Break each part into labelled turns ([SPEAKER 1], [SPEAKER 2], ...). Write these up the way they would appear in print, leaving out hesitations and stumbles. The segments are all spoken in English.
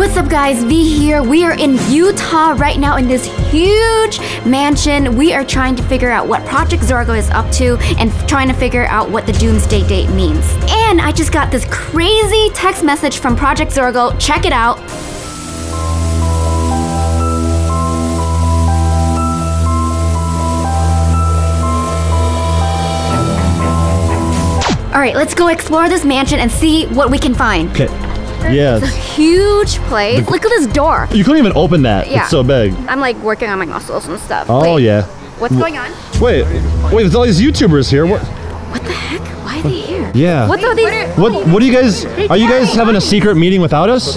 [SPEAKER 1] What's up guys, V here. We are in Utah right now in this huge mansion. We are trying to figure out what Project Zorgo is up to and trying to figure out what the Doomsday date means. And I just got this crazy text message from Project Zorgo. Check it out. All right, let's go explore this mansion and see what we can find.
[SPEAKER 2] Okay. Yeah.
[SPEAKER 1] It's a huge place. Look at this door.
[SPEAKER 2] You couldn't even open that.
[SPEAKER 1] Yeah.
[SPEAKER 2] It's so big.
[SPEAKER 1] I'm like working on my muscles and stuff.
[SPEAKER 2] Oh,
[SPEAKER 1] Wait,
[SPEAKER 2] yeah.
[SPEAKER 1] What's going on?
[SPEAKER 2] Wait, there's all these YouTubers here. What
[SPEAKER 1] the heck? Why are they here?
[SPEAKER 2] Yeah.
[SPEAKER 1] What are these?
[SPEAKER 2] What are you guys, are you guys having a secret meeting without us?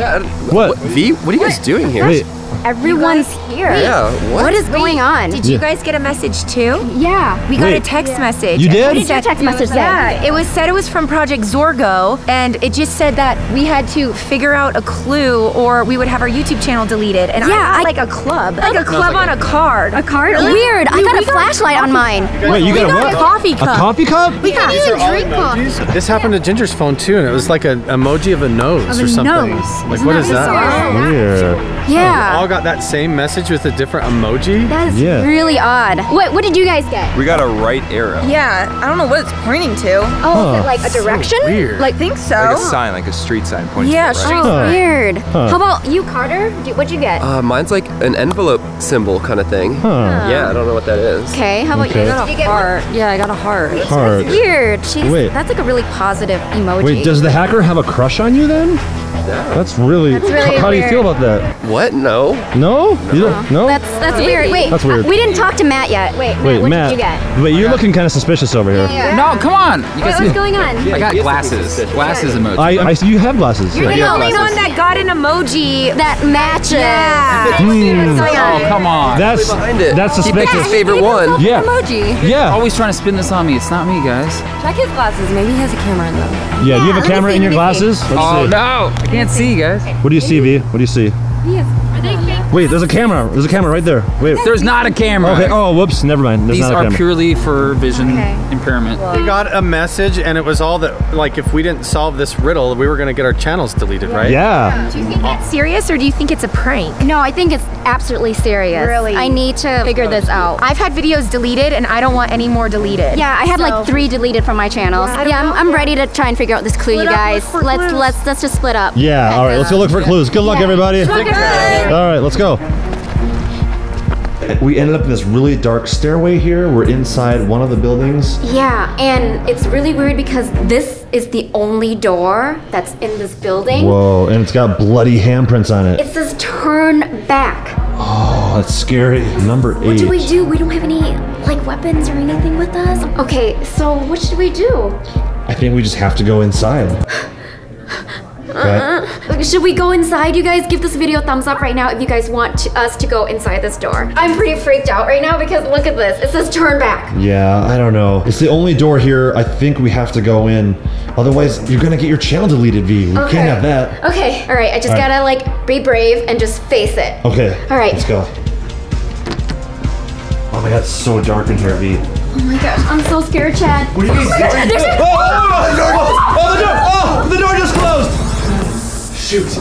[SPEAKER 2] What?
[SPEAKER 3] V, what are you guys doing here?
[SPEAKER 2] Wait.
[SPEAKER 1] Everyone's here.
[SPEAKER 3] Yeah,
[SPEAKER 1] what is going on?
[SPEAKER 4] Did you guys get a message too?
[SPEAKER 1] Yeah.
[SPEAKER 4] We got a text message.
[SPEAKER 2] You did?
[SPEAKER 1] What did your text message say?
[SPEAKER 4] Yeah, it was said it was from Project Zorgo, and it just said that we had to figure out a clue or we would have our YouTube channel deleted. And I like a club. Like a club on a card.
[SPEAKER 1] A card? Weird. I got a flashlight on mine.
[SPEAKER 2] Wait, you got a what?
[SPEAKER 4] A coffee cup.
[SPEAKER 2] A coffee cup?
[SPEAKER 1] We can't even drink coffee.
[SPEAKER 5] This happened to Ginger's phone too, and it was like an emoji of a nose or something. Like, what is that?
[SPEAKER 2] Weird.
[SPEAKER 1] Yeah.
[SPEAKER 5] We all got that same message with a different emoji?
[SPEAKER 1] That is really odd. What did you guys get?
[SPEAKER 3] We got a right arrow.
[SPEAKER 4] Yeah, I don't know what it's pointing to.
[SPEAKER 1] Oh, is it like a direction?
[SPEAKER 5] Weird.
[SPEAKER 4] Like, think so.
[SPEAKER 3] Like a sign, like a street sign pointing
[SPEAKER 4] Yeah,
[SPEAKER 3] to the
[SPEAKER 4] street
[SPEAKER 3] right.
[SPEAKER 4] sign.
[SPEAKER 1] Weird. How about you, Carter? What'd you get?
[SPEAKER 3] Mine's like an envelope symbol kind of thing. Yeah, I don't know what that is.
[SPEAKER 1] Okay, how about you?
[SPEAKER 4] I got a heart. Yeah, I got a heart.
[SPEAKER 2] Heart.
[SPEAKER 1] Weird.
[SPEAKER 2] Wait.
[SPEAKER 1] That's like a really positive emoji.
[SPEAKER 2] Wait, does the hacker have a crush on you then?
[SPEAKER 3] Yeah.
[SPEAKER 2] That's really how do you feel about that?
[SPEAKER 3] What? No.
[SPEAKER 2] No? You don't, no?
[SPEAKER 1] That's weird. Wait,
[SPEAKER 2] That's weird.
[SPEAKER 1] we didn't talk to Matt yet. Wait, what
[SPEAKER 2] Matt.
[SPEAKER 1] did you get?
[SPEAKER 2] Wait, you're looking kind of suspicious over here.
[SPEAKER 6] No, come on. You guys
[SPEAKER 1] What's going on?
[SPEAKER 6] I got glasses. Glasses emoji.
[SPEAKER 2] I see you have glasses.
[SPEAKER 1] You're the only
[SPEAKER 4] Only
[SPEAKER 1] one
[SPEAKER 4] one that got an emoji.
[SPEAKER 1] that matches.
[SPEAKER 4] Yeah.
[SPEAKER 6] Oh, come on.
[SPEAKER 2] That's
[SPEAKER 3] Behind it.
[SPEAKER 2] that's
[SPEAKER 3] He picked his
[SPEAKER 2] suspicious.
[SPEAKER 3] favorite one.
[SPEAKER 2] Yeah.
[SPEAKER 4] Emoji.
[SPEAKER 2] Yeah.
[SPEAKER 6] Always trying to spin this on me. It's not me, guys.
[SPEAKER 4] Check his glasses. Maybe he has a camera in them.
[SPEAKER 2] Yeah, do you have a
[SPEAKER 1] let me
[SPEAKER 2] camera
[SPEAKER 1] see,
[SPEAKER 2] in your
[SPEAKER 1] let me see.
[SPEAKER 2] glasses? Let's
[SPEAKER 6] Oh,
[SPEAKER 2] see.
[SPEAKER 6] no. I can't see, guys.
[SPEAKER 2] What do you see, V? What do you see? Wait, there's a camera. There's a camera right there. Wait.
[SPEAKER 6] There's not a camera.
[SPEAKER 2] Okay. Oh, whoops. Never mind. There's
[SPEAKER 6] These
[SPEAKER 2] not a
[SPEAKER 6] are
[SPEAKER 2] camera.
[SPEAKER 6] purely for vision impairment.
[SPEAKER 5] We got a message, and it was all that, like, if we didn't solve this riddle, we were going to get our channels deleted, right?
[SPEAKER 2] Yeah.
[SPEAKER 4] Do you think that's serious or do you think it's a prank?
[SPEAKER 1] No, I think it's absolutely serious.
[SPEAKER 4] Really?
[SPEAKER 1] I need to figure this out.
[SPEAKER 4] I've had videos deleted and I don't want any more deleted.
[SPEAKER 1] Yeah, I had like 3 deleted from my channels. Yeah, I'm ready to try and figure out this clue, you guys. Let's just split up.
[SPEAKER 2] Yeah. All right. Let's go look for clues. Good luck, everybody.
[SPEAKER 1] Good luck.
[SPEAKER 2] All right. Let's go. We ended up in this really dark stairway here. We're inside one of the buildings.
[SPEAKER 1] Yeah, and it's really weird because this is the only door that's in this building.
[SPEAKER 2] Whoa, and it's got bloody handprints on it.
[SPEAKER 1] It says turn back.
[SPEAKER 2] Oh, that's scary. Number 8.
[SPEAKER 1] What do we do? We don't have any like weapons or anything with us. Okay, so what should we do?
[SPEAKER 2] I think we just have to go inside. Okay.
[SPEAKER 1] Should we go inside? You guys give this video a thumbs up right now if you guys want us to go inside this door. I'm pretty freaked out right now because look at this. It says turn back.
[SPEAKER 2] Yeah, I don't know. It's the only door here. I think we have to go in. Otherwise, you're gonna get your channel deleted, V. We can't have that.
[SPEAKER 1] Okay, all right. I just gotta like be brave and just face it.
[SPEAKER 2] Okay.
[SPEAKER 1] All right.
[SPEAKER 2] Let's go. Oh my God, it's so dark in here, V.
[SPEAKER 1] Oh my gosh, I'm so scared, Chad.
[SPEAKER 3] What are you guys doing?
[SPEAKER 2] The door just closed!
[SPEAKER 3] Shoot.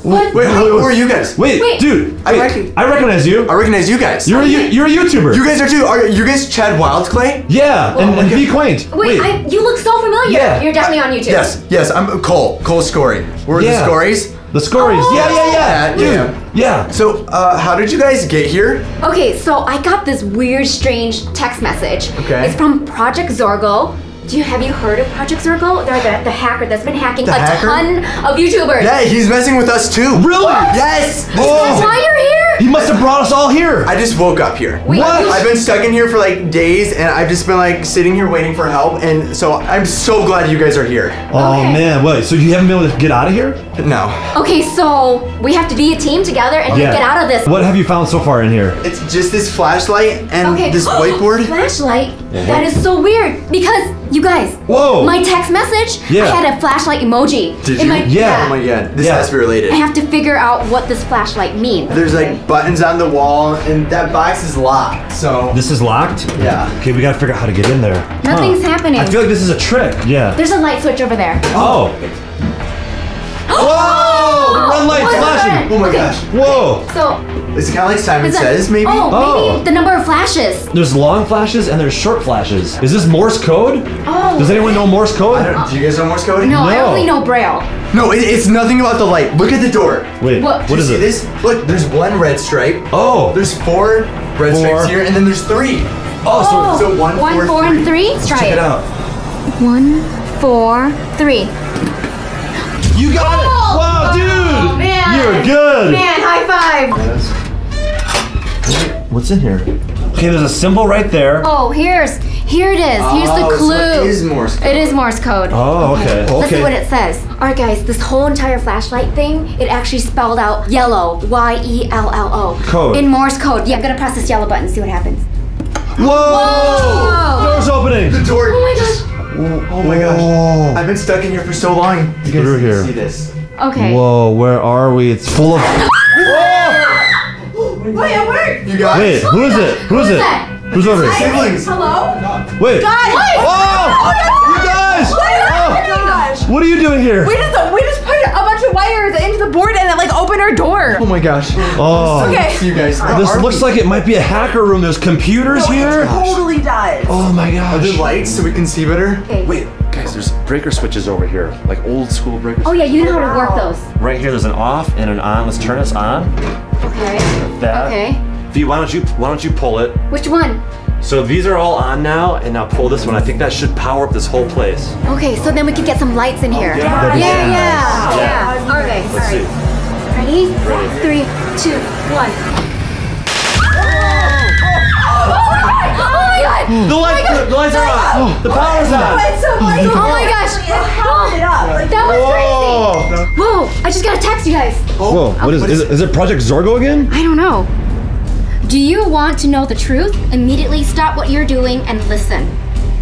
[SPEAKER 1] What?
[SPEAKER 3] Wait, who are you guys?
[SPEAKER 2] Wait, dude.
[SPEAKER 3] I
[SPEAKER 2] recognize you.
[SPEAKER 3] I recognize you guys.
[SPEAKER 2] You're a YouTuber.
[SPEAKER 3] You guys are too. Are you guys Chad Wildclay?
[SPEAKER 2] Yeah, and V Qwaint.
[SPEAKER 1] Wait, you look so familiar.
[SPEAKER 2] Yeah.
[SPEAKER 1] You're definitely on YouTube.
[SPEAKER 3] Yes, I'm Cole Scory. We're the Scories.
[SPEAKER 2] The Scories.
[SPEAKER 3] Yeah.
[SPEAKER 2] Dude. Yeah.
[SPEAKER 3] So, how did you guys get here?
[SPEAKER 1] Okay, so I got this weird, strange text message.
[SPEAKER 3] Okay.
[SPEAKER 1] It's from Project Zorgo. Have you heard of Project Zorgo? They're the hacker that's been hacking a ton of YouTubers.
[SPEAKER 3] Yeah, he's messing with us too.
[SPEAKER 2] Really?
[SPEAKER 3] Yes.
[SPEAKER 1] That's why you're here?
[SPEAKER 2] He must have brought us all here.
[SPEAKER 3] I just woke up here.
[SPEAKER 1] What?
[SPEAKER 3] I've been stuck in here for like days, and I've just been like sitting here waiting for help, and so I'm so glad you guys are here.
[SPEAKER 2] Oh man, wait, so you haven't been able to get out of here?
[SPEAKER 3] No.
[SPEAKER 1] Okay, so we have to be a team together and get out of this.
[SPEAKER 2] What have you found so far in here?
[SPEAKER 3] It's just this flashlight and this whiteboard.
[SPEAKER 1] Flashlight? That is so weird because you guys, my text message, I had a flashlight emoji.
[SPEAKER 3] Did you?
[SPEAKER 2] Yeah.
[SPEAKER 3] Oh my God, this has to be related.
[SPEAKER 1] I have to figure out what this flashlight means.
[SPEAKER 3] There's like buttons on the wall, and that box is locked, so.
[SPEAKER 2] This is locked?
[SPEAKER 3] Yeah.
[SPEAKER 2] Okay, we gotta figure out how to get in there.
[SPEAKER 1] Nothing's happening.
[SPEAKER 2] I feel like this is a trick. Yeah.
[SPEAKER 1] There's a light switch over there.
[SPEAKER 2] Oh. Whoa! The red light's flashing.
[SPEAKER 3] my gosh.
[SPEAKER 2] Whoa.
[SPEAKER 1] So,
[SPEAKER 3] Is it kind of like Simon
[SPEAKER 1] is that-
[SPEAKER 3] Says, maybe?
[SPEAKER 1] Oh, maybe the number of flashes.
[SPEAKER 2] There's long flashes and there's short flashes. Is this Morse code?
[SPEAKER 1] Oh.
[SPEAKER 2] Does anyone know Morse code?
[SPEAKER 3] Do you guys know Morse code?
[SPEAKER 1] No, I
[SPEAKER 2] No.
[SPEAKER 1] only know Braille.
[SPEAKER 3] No, it's nothing about the light. Look at the door.
[SPEAKER 2] Wait,
[SPEAKER 1] What?
[SPEAKER 2] what is
[SPEAKER 3] See
[SPEAKER 2] it?
[SPEAKER 3] this? Look, there's one red stripe.
[SPEAKER 2] Oh.
[SPEAKER 3] There's 4 red stripes here, and then there's 3.
[SPEAKER 2] Oh,
[SPEAKER 3] So 1, 4,
[SPEAKER 1] 4, and 3? Let's try
[SPEAKER 2] check it out.
[SPEAKER 1] 1, 4, 3.
[SPEAKER 2] You got it! Wow, dude!
[SPEAKER 1] Oh, man.
[SPEAKER 2] You're good!
[SPEAKER 1] Man, high five!
[SPEAKER 2] What's in here? Okay, there's a symbol right there.
[SPEAKER 1] Oh, here it is. Here's the
[SPEAKER 3] Oh,
[SPEAKER 1] clue.
[SPEAKER 3] so it is Morse code.
[SPEAKER 1] It is Morse code.
[SPEAKER 2] Oh, okay.
[SPEAKER 1] Let's see what it says. All right, guys, this whole entire flashlight thing, it actually spelled out yellow, Y-E-L-L-O.
[SPEAKER 2] Code.
[SPEAKER 1] In Morse code. Yeah, I'm gonna press this yellow button and see what happens.
[SPEAKER 2] Whoa! Door's opening!
[SPEAKER 3] The door.
[SPEAKER 1] Oh my gosh.
[SPEAKER 3] Oh my gosh. I've been stuck in here for so long. You guys
[SPEAKER 2] Through
[SPEAKER 3] can
[SPEAKER 2] here.
[SPEAKER 3] see this.
[SPEAKER 1] Okay.
[SPEAKER 2] Whoa, where are we? It's full of.
[SPEAKER 3] Wait, it worked! You guys.
[SPEAKER 2] Wait, who is it? Who is it?
[SPEAKER 1] that?
[SPEAKER 2] Who's over here?
[SPEAKER 3] Siblings.
[SPEAKER 2] Wait.
[SPEAKER 7] Guys!
[SPEAKER 2] Oh! You guys! Oh, what are you doing here?
[SPEAKER 7] We just put a bunch of wires into the board and it like opened our door.
[SPEAKER 3] Oh my gosh.
[SPEAKER 2] Oh.
[SPEAKER 7] Okay.
[SPEAKER 3] See you guys.
[SPEAKER 2] This looks like it might be a hacker room. There's computers here.
[SPEAKER 7] It totally does.
[SPEAKER 2] Oh my
[SPEAKER 3] Are
[SPEAKER 2] gosh.
[SPEAKER 3] there lights so we can see better?
[SPEAKER 1] Okay.
[SPEAKER 2] Wait, guys, there's breaker switches over here. Like old school breaker
[SPEAKER 1] Oh yeah, you know how to work those.
[SPEAKER 2] Right here, there's an off and an on. Let's turn this on.
[SPEAKER 1] Okay.
[SPEAKER 2] That.
[SPEAKER 1] Okay.
[SPEAKER 2] V, why don't you pull it?
[SPEAKER 1] Which one?
[SPEAKER 2] So these are all on now, and now pull this one. I think that should power up this whole place.
[SPEAKER 1] Okay, so then we can get some lights in here.
[SPEAKER 2] That'd be
[SPEAKER 1] Yeah,
[SPEAKER 2] nice.
[SPEAKER 1] yeah. Okay.
[SPEAKER 2] Let's see.
[SPEAKER 1] Ready? 3, 2, 1. Oh my god!
[SPEAKER 2] The lights are on. The power's on.
[SPEAKER 1] Oh my gosh! That was crazy! Whoa! I just got a text, you guys.
[SPEAKER 2] Whoa, what is it? Is it Project Zorgo again?
[SPEAKER 1] I don't know. Do you want to know the truth? Immediately stop what you're doing and listen.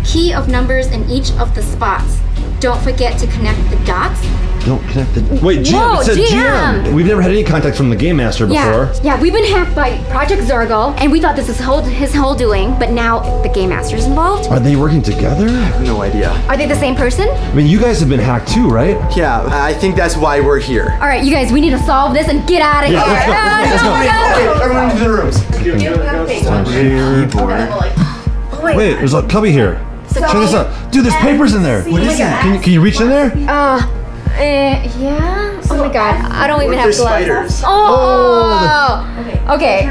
[SPEAKER 1] Key of numbers in each of the spots. Don't forget to connect the dots.
[SPEAKER 2] Don't connect the. Wait, GM.
[SPEAKER 1] Whoa,
[SPEAKER 2] It said
[SPEAKER 1] GM.
[SPEAKER 2] GM. We've never had any contact from the game master before.
[SPEAKER 1] Yeah, we've been hacked by Project Zorgo, and we thought this was his whole doing, but now the game master's involved.
[SPEAKER 2] Are they working together?
[SPEAKER 3] I have no idea.
[SPEAKER 1] Are they the same person?
[SPEAKER 2] I mean, you guys have been hacked too, right?
[SPEAKER 3] Yeah, I think that's why we're here.
[SPEAKER 1] All right, you guys, we need to solve this and get out of here.
[SPEAKER 2] let's go.
[SPEAKER 1] Let's go.
[SPEAKER 3] Okay, everyone into the rooms.
[SPEAKER 2] Wait, there's a cubby here. Check this out. Dude, there's papers in there.
[SPEAKER 3] What is that?
[SPEAKER 2] Can you reach in there?
[SPEAKER 1] Yeah. Oh my god, I don't even have
[SPEAKER 3] There's
[SPEAKER 1] gloves.
[SPEAKER 3] spiders.
[SPEAKER 1] Oh. Okay.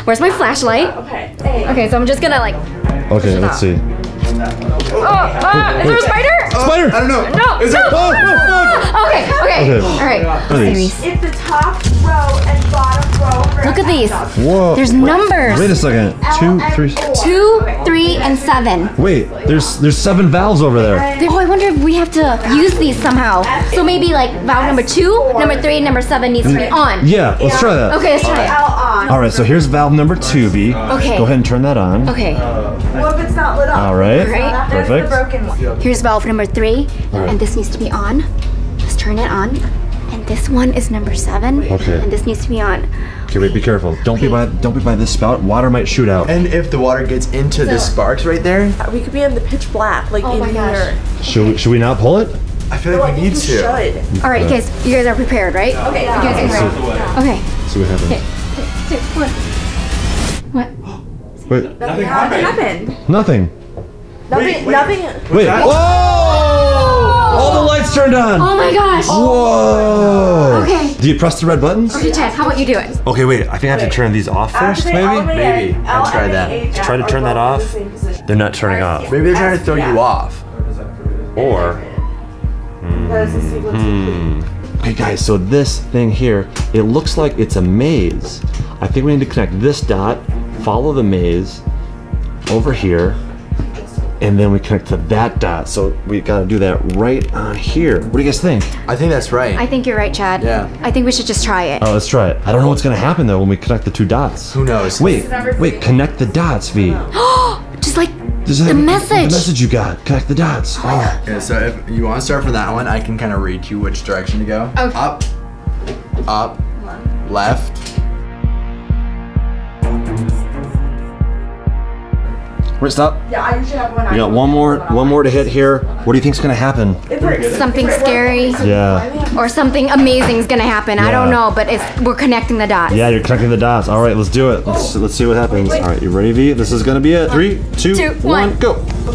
[SPEAKER 1] Where's my flashlight? Okay, so I'm just gonna like.
[SPEAKER 2] Okay, let's see.
[SPEAKER 1] Is there a spider?
[SPEAKER 2] Spider!
[SPEAKER 3] I don't know.
[SPEAKER 1] No.
[SPEAKER 3] Is there?
[SPEAKER 1] Okay.
[SPEAKER 2] Okay.
[SPEAKER 1] All right.
[SPEAKER 2] What are these?
[SPEAKER 7] It's the top row and bottom row.
[SPEAKER 1] Look at these.
[SPEAKER 2] Whoa.
[SPEAKER 1] There's numbers.
[SPEAKER 2] Wait a second. 2, 3.
[SPEAKER 1] 2, 3, and 7.
[SPEAKER 2] Wait, there's 7 valves over there.
[SPEAKER 1] Oh, I wonder if we have to use these somehow. So maybe like valve number 2, number 3, and number 7 needs to be on.
[SPEAKER 2] Yeah, let's try that.
[SPEAKER 1] Okay, let's try it.
[SPEAKER 2] All right, so here's valve number 2, V.
[SPEAKER 1] Okay.
[SPEAKER 2] Go ahead and turn that on.
[SPEAKER 1] Okay.
[SPEAKER 7] What if it's not lit up?
[SPEAKER 2] All right.
[SPEAKER 1] Right.
[SPEAKER 7] There's the
[SPEAKER 2] Perfect.
[SPEAKER 7] broken one.
[SPEAKER 1] Here's valve number 3, and this needs to be on. Just turn it on. And this one is number 7.
[SPEAKER 2] Okay.
[SPEAKER 1] And this needs to be on.
[SPEAKER 2] Okay, wait, be careful. Don't be by this spout. Water might shoot out.
[SPEAKER 3] And if the water gets into the sparks right there,
[SPEAKER 7] We could be in the pitch black, like in
[SPEAKER 1] my gosh.
[SPEAKER 7] here.
[SPEAKER 2] Should we not pull it?
[SPEAKER 3] I feel like we need to.
[SPEAKER 7] Should.
[SPEAKER 1] All right, guys, you guys are prepared, right? Okay. You guys are prepared. Okay.
[SPEAKER 2] See what happens.
[SPEAKER 1] 2, 1. What?
[SPEAKER 2] Wait,
[SPEAKER 7] Nothing happened.
[SPEAKER 2] nothing.
[SPEAKER 7] Nothing.
[SPEAKER 2] Wait. Whoa! All the lights turned on.
[SPEAKER 1] Oh my gosh.
[SPEAKER 2] Whoa.
[SPEAKER 1] Okay.
[SPEAKER 2] Do you press the red buttons?
[SPEAKER 1] Okay, Chad, how about you do it?
[SPEAKER 2] Okay, wait. I think I have to turn these off first, maybe?
[SPEAKER 3] Maybe. I'll try that.
[SPEAKER 2] Try to turn that off. They're not turning off.
[SPEAKER 3] Maybe they're trying to throw you off.
[SPEAKER 2] Or. Okay, guys, so this thing here, it looks like it's a maze. I think we need to connect this dot, follow the maze over here, and then we connect to that dot. So we gotta do that right on here. What do you guys think?
[SPEAKER 3] I think that's right.
[SPEAKER 1] I think you're right, Chad.
[SPEAKER 3] Yeah.
[SPEAKER 1] I think we should just try it.
[SPEAKER 2] Oh, let's try it. I don't know what's gonna happen though when we connect the 2 dots.
[SPEAKER 3] Who knows?
[SPEAKER 2] Wait, connect the dots, V.
[SPEAKER 1] Just like
[SPEAKER 2] This is
[SPEAKER 1] the message.
[SPEAKER 2] The message you got. Connect the dots. Oh.
[SPEAKER 3] Yeah, so if you want to start from that one, I can kind of read you which direction to go.
[SPEAKER 1] Okay.
[SPEAKER 3] Up, left,
[SPEAKER 2] Wait, stop.
[SPEAKER 7] Yeah, I usually have one.
[SPEAKER 2] We got one more to hit here. What do you think's gonna happen?
[SPEAKER 1] Something scary.
[SPEAKER 2] Yeah.
[SPEAKER 1] Or something amazing is gonna happen. I don't know, but we're connecting the dots.
[SPEAKER 2] Yeah, you're connecting the dots. All right, let's do it. Let's see what happens. All right, you ready, V? This is gonna be it. 3, 2, 1, go.
[SPEAKER 1] Oh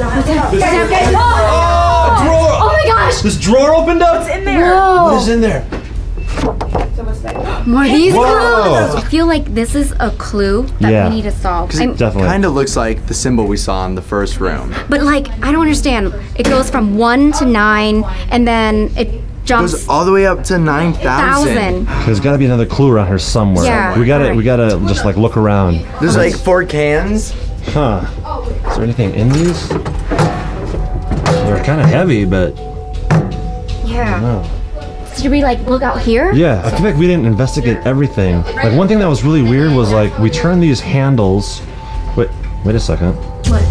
[SPEAKER 1] my gosh!
[SPEAKER 2] This drawer opened up.
[SPEAKER 7] What's in there?
[SPEAKER 1] Whoa.
[SPEAKER 2] What is in there?
[SPEAKER 1] More of these
[SPEAKER 2] Whoa.
[SPEAKER 1] clues. I feel like this is a clue that we need to solve.
[SPEAKER 2] Definitely.
[SPEAKER 3] Kind of looks like the symbol we saw in the first room.
[SPEAKER 1] But like, I don't understand. It goes from 1 to 9, and then it jumps.
[SPEAKER 3] Goes all the way up to 9,000.
[SPEAKER 2] There's got to be another clue around here somewhere.
[SPEAKER 1] Yeah.
[SPEAKER 2] We gotta just like look around.
[SPEAKER 3] There's like 4 cans.
[SPEAKER 2] Huh? Is there anything in these? They're kind of heavy, but
[SPEAKER 1] Yeah.
[SPEAKER 2] no.
[SPEAKER 1] Should we like look out here?
[SPEAKER 2] Yeah, I feel like we didn't investigate everything. Like one thing that was really weird was like we turned these handles. Wait a second.
[SPEAKER 1] What?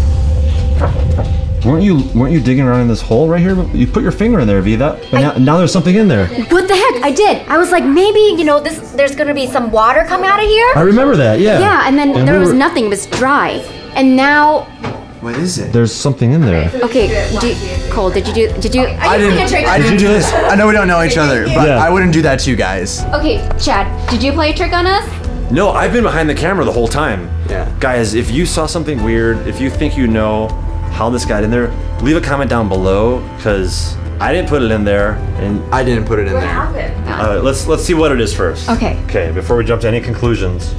[SPEAKER 2] Weren't you digging around in this hole right here? You put your finger in there, V. But now there's something in there.
[SPEAKER 1] What the heck? I did. I was like, maybe there's gonna be some water coming out of here.
[SPEAKER 2] I remember that. Yeah.
[SPEAKER 1] Yeah, and then there was nothing. It was dry, and now.
[SPEAKER 3] What is it?
[SPEAKER 2] There's something in there.
[SPEAKER 1] Okay, Cole, did you?
[SPEAKER 3] I didn't do this. I know we don't know each other, but
[SPEAKER 2] Yeah.
[SPEAKER 3] I wouldn't do that to you guys.
[SPEAKER 1] Okay, Chad, did you play a trick on us?
[SPEAKER 2] No, I've been behind the camera the whole time.
[SPEAKER 3] Yeah.
[SPEAKER 2] Guys, if you saw something weird, if you think you know how this got in there, leave a comment down below, because I didn't put it in there, and
[SPEAKER 3] I didn't put it in there.
[SPEAKER 2] let's see what it is first.
[SPEAKER 1] Okay.
[SPEAKER 2] Okay, before we jump to any conclusions.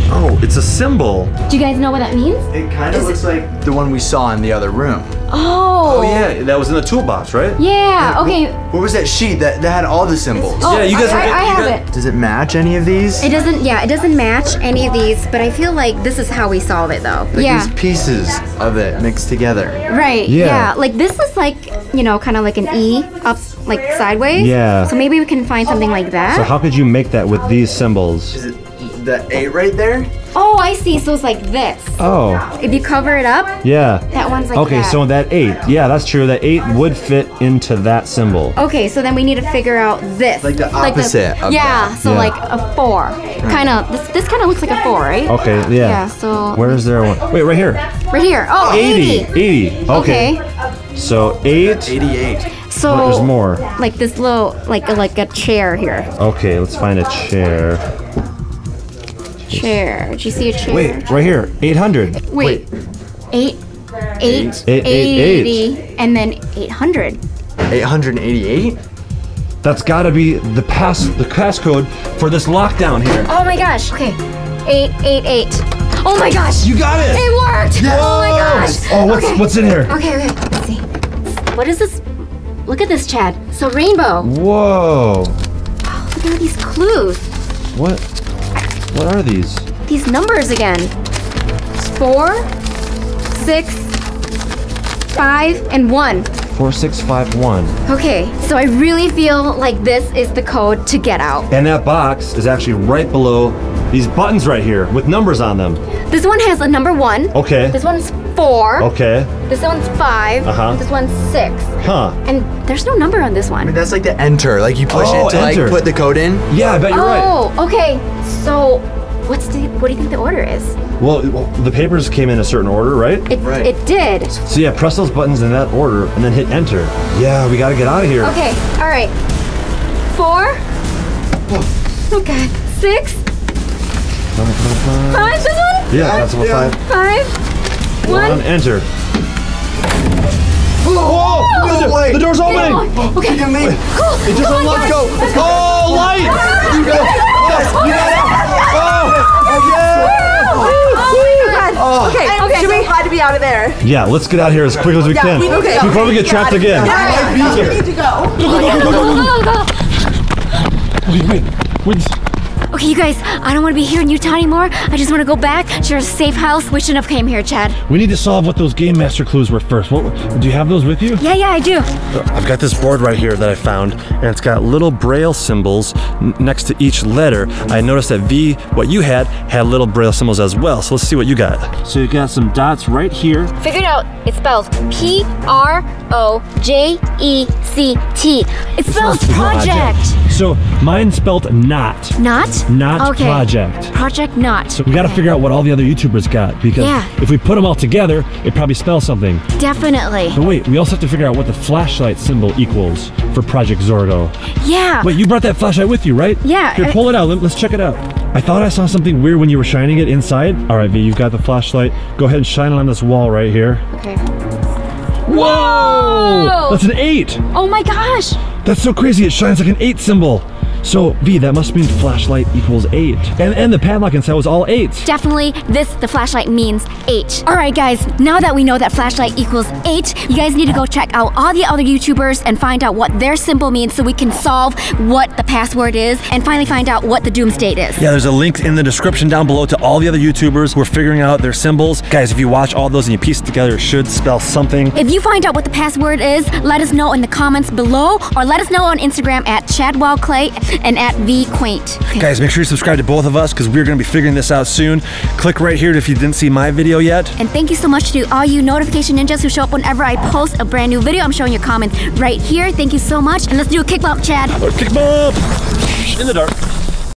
[SPEAKER 2] Oh, it's a symbol.
[SPEAKER 1] Do you guys know what that means?
[SPEAKER 3] It kind of looks like the one we saw in the other room.
[SPEAKER 1] Oh.
[SPEAKER 2] Oh yeah, that was in the toolbox, right?
[SPEAKER 1] Yeah. Okay.
[SPEAKER 3] What was that sheet that had all the symbols?
[SPEAKER 1] Oh,
[SPEAKER 2] Yeah, you guys
[SPEAKER 1] I have it.
[SPEAKER 3] Does it match any of these?
[SPEAKER 1] It doesn't. Yeah, it doesn't match any of these, but I feel like this is how we solve it, though.
[SPEAKER 3] Like
[SPEAKER 1] yeah.
[SPEAKER 3] these pieces of it mixed together.
[SPEAKER 1] Right.
[SPEAKER 2] Yeah.
[SPEAKER 1] Yeah. Like this is like kind of like an E up, like sideways.
[SPEAKER 2] Yeah.
[SPEAKER 1] So maybe we can find something like that.
[SPEAKER 2] So how could you make that with these symbols?
[SPEAKER 3] Is it the 8 right there?
[SPEAKER 1] Oh, I see. So it's like this.
[SPEAKER 2] Oh,
[SPEAKER 1] If you cover it up,
[SPEAKER 2] yeah.
[SPEAKER 1] that one's like
[SPEAKER 2] Okay,
[SPEAKER 1] that.
[SPEAKER 2] so that 8, yeah, that's true. That 8 would fit into that symbol.
[SPEAKER 1] Okay, so then we need to figure out this.
[SPEAKER 3] Like the opposite of
[SPEAKER 1] yeah,
[SPEAKER 3] that.
[SPEAKER 1] so
[SPEAKER 2] Yeah.
[SPEAKER 1] like a 4. Kind of. This kind of looks like a 4, right?
[SPEAKER 2] Okay, yeah.
[SPEAKER 1] Yeah. So
[SPEAKER 2] Where is there one? Wait, right here.
[SPEAKER 1] right here. Oh, 80.
[SPEAKER 2] 80. Okay. So 8.
[SPEAKER 3] 88.
[SPEAKER 1] So
[SPEAKER 2] But there's more.
[SPEAKER 1] Like this little, like a chair here.
[SPEAKER 2] Okay, let's find a chair.
[SPEAKER 1] Chair. Did you see a chair?
[SPEAKER 2] Wait, right here. 800.
[SPEAKER 1] Wait. 8,
[SPEAKER 2] 8,
[SPEAKER 1] 80, and then 800.
[SPEAKER 3] 888?
[SPEAKER 2] That's got to be the passcode for this lockdown here.
[SPEAKER 1] Oh my gosh. Okay. 888. Oh my gosh.
[SPEAKER 2] You got it.
[SPEAKER 1] It worked. Oh my gosh.
[SPEAKER 2] Oh, what's in here?
[SPEAKER 1] Okay. Let's see. What is this? Look at this, Chad. So rainbow.
[SPEAKER 2] Whoa.
[SPEAKER 1] Look at all these clues.
[SPEAKER 2] What are these?
[SPEAKER 1] These numbers again. It's 4, 6, 5, and 1.
[SPEAKER 2] 4651.
[SPEAKER 1] Okay, so I really feel like this is the code to get out.
[SPEAKER 2] And that box is actually right below these buttons right here with numbers on them.
[SPEAKER 1] This one has a number 1.
[SPEAKER 2] Okay.
[SPEAKER 1] This one's 4.
[SPEAKER 2] Okay.
[SPEAKER 1] This one's 5.
[SPEAKER 2] Uh-huh.
[SPEAKER 1] This one's 6.
[SPEAKER 2] Huh.
[SPEAKER 1] And there's no number on this one.
[SPEAKER 3] That's like the enter. Like you push
[SPEAKER 2] Oh,
[SPEAKER 3] it to
[SPEAKER 2] enter.
[SPEAKER 3] like put the code in.
[SPEAKER 2] Yeah, I bet you're right.
[SPEAKER 1] Oh, okay. So what do you think the order is?
[SPEAKER 2] Well, the papers came in a certain order, right?
[SPEAKER 3] Right.
[SPEAKER 1] It did.
[SPEAKER 2] So yeah, press those buttons in that order and then hit enter. Yeah, we gotta get out of here.
[SPEAKER 1] Okay, all right. 4. Okay. 6. 5, this one?
[SPEAKER 2] Yeah, that's what 5.
[SPEAKER 1] 5.
[SPEAKER 2] 1,
[SPEAKER 1] 1.
[SPEAKER 2] enter.
[SPEAKER 3] Whoa! No way!
[SPEAKER 2] The door's opening!
[SPEAKER 1] Okay.
[SPEAKER 3] You can leave.
[SPEAKER 1] Cool.
[SPEAKER 3] It just unlocked. Go.
[SPEAKER 1] Let's go.
[SPEAKER 2] Oh, light!
[SPEAKER 3] You go. Yes, you got it.
[SPEAKER 1] Oh, okay.
[SPEAKER 7] Okay, should we had to be out of there?
[SPEAKER 2] Yeah, let's get out of here as quickly as we can.
[SPEAKER 7] we need to go.
[SPEAKER 2] Before we get trapped again.
[SPEAKER 7] We need to go.
[SPEAKER 2] Wait.
[SPEAKER 1] Okay, you guys, I don't want to be here in Utah anymore. I just want to go back to our safe house. We shouldn't have came here, Chad.
[SPEAKER 2] We need to solve what those Game Master clues were first. Do you have those with you?
[SPEAKER 1] Yeah, I do.
[SPEAKER 2] I've got this board right here that I found, and it's got little braille symbols next to each letter. I noticed that V, what you had little braille symbols as well. So let's see what you got. So you got some dots right here.
[SPEAKER 1] Figured out. It spells Project. It spells project.
[SPEAKER 2] So mine spelled not.
[SPEAKER 1] Not?
[SPEAKER 2] Not
[SPEAKER 1] Okay.
[SPEAKER 2] project.
[SPEAKER 1] Project not.
[SPEAKER 2] So we got to figure out what all the other YouTubers got, because if we put them all together, it probably spells something.
[SPEAKER 1] Definitely.
[SPEAKER 2] But wait, we also have to figure out what the flashlight symbol equals for Project Zorgo.
[SPEAKER 1] Yeah.
[SPEAKER 2] Wait, you brought that flashlight with you, right?
[SPEAKER 1] Yeah.
[SPEAKER 2] Here, pull it out. Let's check it out. I thought I saw something weird when you were shining it inside. All right, V, you've got the flashlight. Go ahead and shine it on this wall right here.
[SPEAKER 1] Okay.
[SPEAKER 2] Whoa! That's an 8.
[SPEAKER 1] Oh my gosh!
[SPEAKER 2] That's so crazy. It shines like an 8 symbol. So V, that must mean flashlight equals 8. And the padlock inside was all 8s.
[SPEAKER 1] Definitely, the flashlight means 8. All right, guys, now that we know that flashlight equals 8, you guys need to go check out all the other YouTubers and find out what their symbol means so we can solve what the password is and finally find out what the Doomsday is.
[SPEAKER 2] Yeah, there's a link in the description down below to all the other YouTubers who are figuring out their symbols. Guys, if you watch all those and you piece it together, it should spell something.
[SPEAKER 1] If you find out what the password is, let us know in the comments below, or let us know on Instagram at ChadwellClay and at Qwaint. Okay.
[SPEAKER 2] Guys, make sure you subscribe to both of us because we're going to be figuring this out soon. Click right here if you didn't see my video yet.
[SPEAKER 1] And thank you so much to all you notification ninjas who show up whenever I post a brand new video. I'm showing your comments right here. Thank you so much. And let's do a kick bump, Chad.
[SPEAKER 2] Kick bump! In the dark.